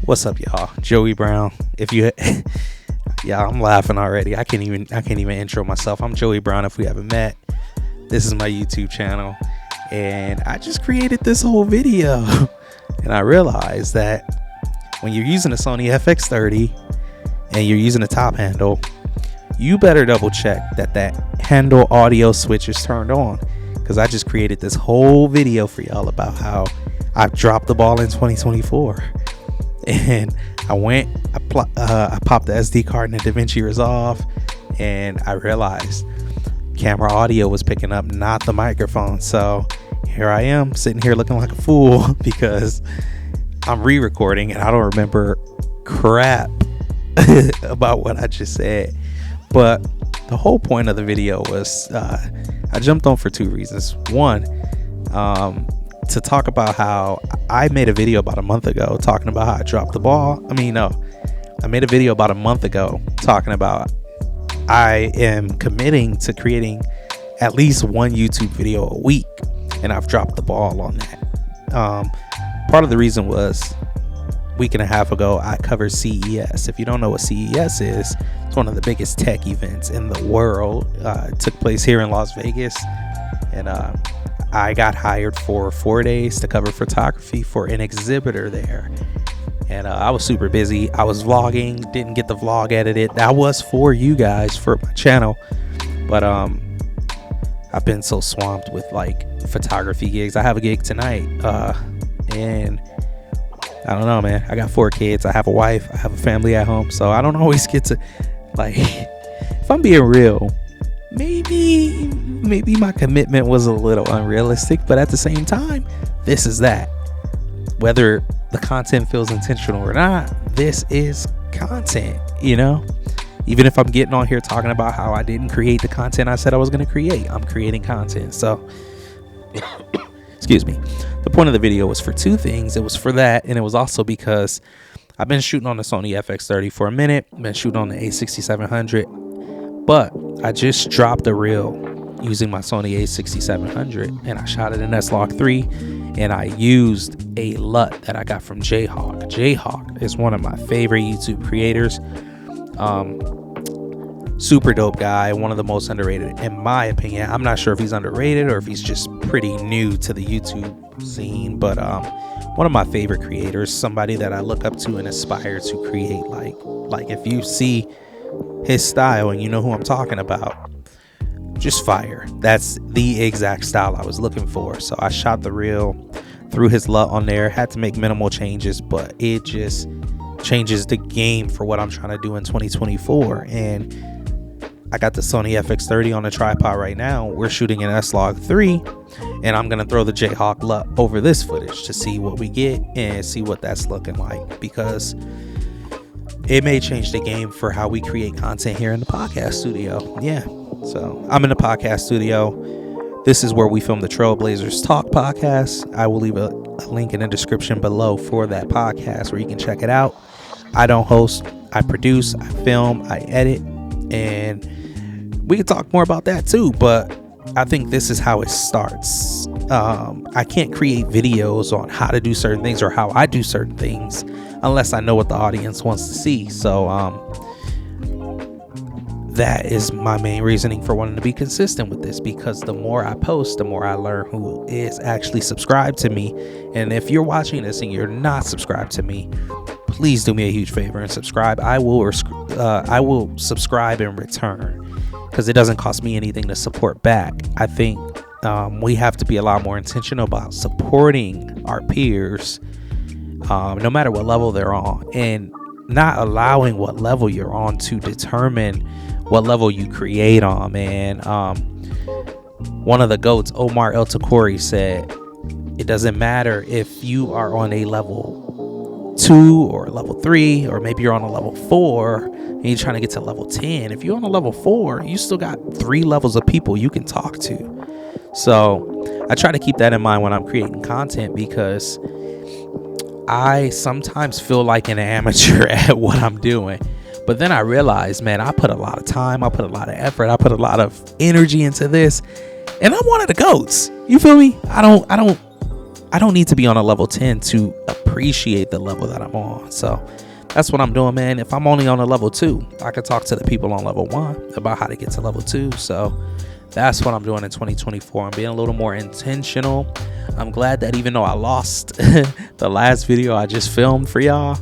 What's up, y'all? Joey Brown. If you, yeah, I'm laughing already. I can't even intro myself. I'm Joey Brown. If we haven't met, this is my YouTube channel, and I just created this whole video, and I realized that when you're using a Sony FX30 and you're using a top handle, you better double check that handle audio switch is turned on, because I just created this whole video for y'all about how I've dropped the ball in 2024. And I popped the SD card in the DaVinci Resolve, and I realized camera audio was picking up, not the microphone. So here I am sitting here looking like a fool because I'm re-recording and I don't remember crap about what I just said. But the whole point of the video was I jumped on for two reasons. One, to talk about how I made a video about a month ago talking about how I dropped the ball. I made a video about a month ago talking about I am committing to creating at least one YouTube video a week, and I've dropped the ball on that. Part of the reason was a week and a half ago I covered CES. If you don't know what CES is, it's one of the biggest tech events in the world. It took place here in Las Vegas, and I got hired for 4 days to cover photography for an exhibitor there. And I was super busy. I was vlogging, didn't get the vlog edited. That was for you guys, for my channel. But I've been so swamped with like photography gigs. I have a gig tonight. And I don't know, man. I got 4 kids. I have a wife. I have a family at home. So I don't always get to, like, if I'm being real, maybe my commitment was a little unrealistic, but at the same time, this is that. Whether the content feels intentional or not, this is content, you know? Even if I'm getting on here talking about how I didn't create the content I said I was going to create, I'm creating content. So, excuse me. The point of the video was for two things. It was for that, and it was also because I've been shooting on the Sony FX30 for a minute. I've been shooting on the A6700, but I just dropped a reel using my Sony A6700, and I shot it in S-Log 3, and I used a LUT that I got from JHAWK. JHAWK is one of my favorite YouTube creators. Super dope guy, one of the most underrated in my opinion. I'm not sure if he's underrated or if he's just pretty new to the YouTube scene, but one of my favorite creators, somebody that I look up to and aspire to create like if you see his style and you know who I'm talking about, just fire. That's the exact style I was looking for. So I shot the reel, threw his LUT on there, had to make minimal changes, but it just changes the game for what I'm trying to do in 2024. And I got the Sony FX30 on the tripod right now. We're shooting in S-Log 3, and I'm gonna throw the JHAWK LUT over this footage to see what we get and see what that's looking like, because it may change the game for how we create content here in the podcast studio. Yeah. So I'm in the podcast studio. This is where we film the Trailblazers Talk podcast. I will leave a link in the description below for that podcast where you can check it out. I don't host, I produce, I film, I edit, and we can talk more about that too, but I think this is how it starts. I can't create videos on how to do certain things or how I do certain things unless I know what the audience wants to see. So that is my main reasoning for wanting to be consistent with this, because the more I post, the more I learn who is actually subscribed to me. And if you're watching this and you're not subscribed to me, please do me a huge favor and subscribe. I will subscribe in return, because it doesn't cost me anything to support back. I think we have to be a lot more intentional about supporting our peers, no matter what level they're on, and not allowing what level you're on to determine what level you create on, man. One of the GOATs, Omar El Takori, said it doesn't matter if you are on a level 2 or level 3, or maybe you're on a level 4 and you're trying to get to level 10. If you're on a level 4, you still got 3 levels of people you can talk to. So I try to keep that in mind when I'm creating content, because I sometimes feel like an amateur at what I'm doing. But then I realized, man, I put a lot of time, I put a lot of effort, I put a lot of energy into this, and I'm one of the GOATs. You feel me? I don't need to be on a level 10 to appreciate appreciate the level that I'm on. So that's what I'm doing, man. If I'm only on a level 2, I could talk to the people on level 1 about how to get to level 2. So that's what I'm doing in 2024. I'm being a little more intentional. I'm glad that even though I lost the last video I just filmed for y'all,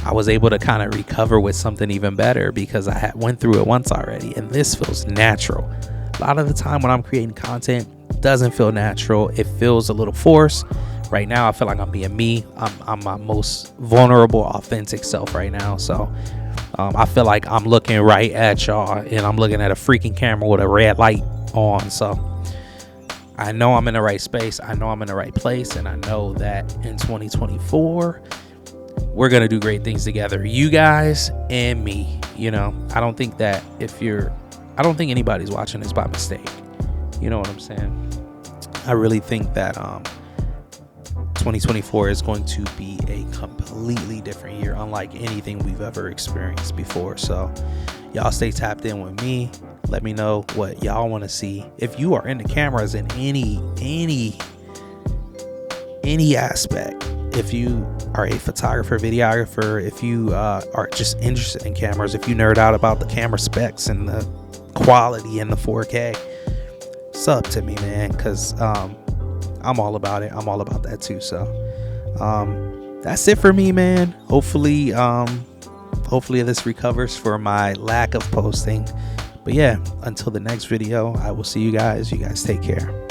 I was able to kind of recover with something even better because I went through it once already, and this feels natural. A lot of the time when I'm creating content, it doesn't feel natural. It feels a little forced. Right now, I feel like I'm being me. I'm my most vulnerable, authentic self right now. So I feel like I'm looking right at y'all, and I'm looking at a freaking camera with a red light on. So I know I'm in the right space. I know I'm in the right place. And I know that in 2024, we're going to do great things together. You guys and me. You know, I don't think anybody's watching this by mistake. You know what I'm saying? I really think that 2024 is going to be a completely different year, unlike anything we've ever experienced before. So y'all stay tapped in with me. Let me know what y'all want to see. If you are into cameras in any aspect, if you are a photographer, videographer, if you are just interested in cameras, if you nerd out about the camera specs and the quality and the 4K, sub to me, man, because I'm all about it. I'm all about that too. So that's it for me, man. Hopefully this recovers for my lack of posting. But yeah, until the next video, I will see you guys. You guys take care.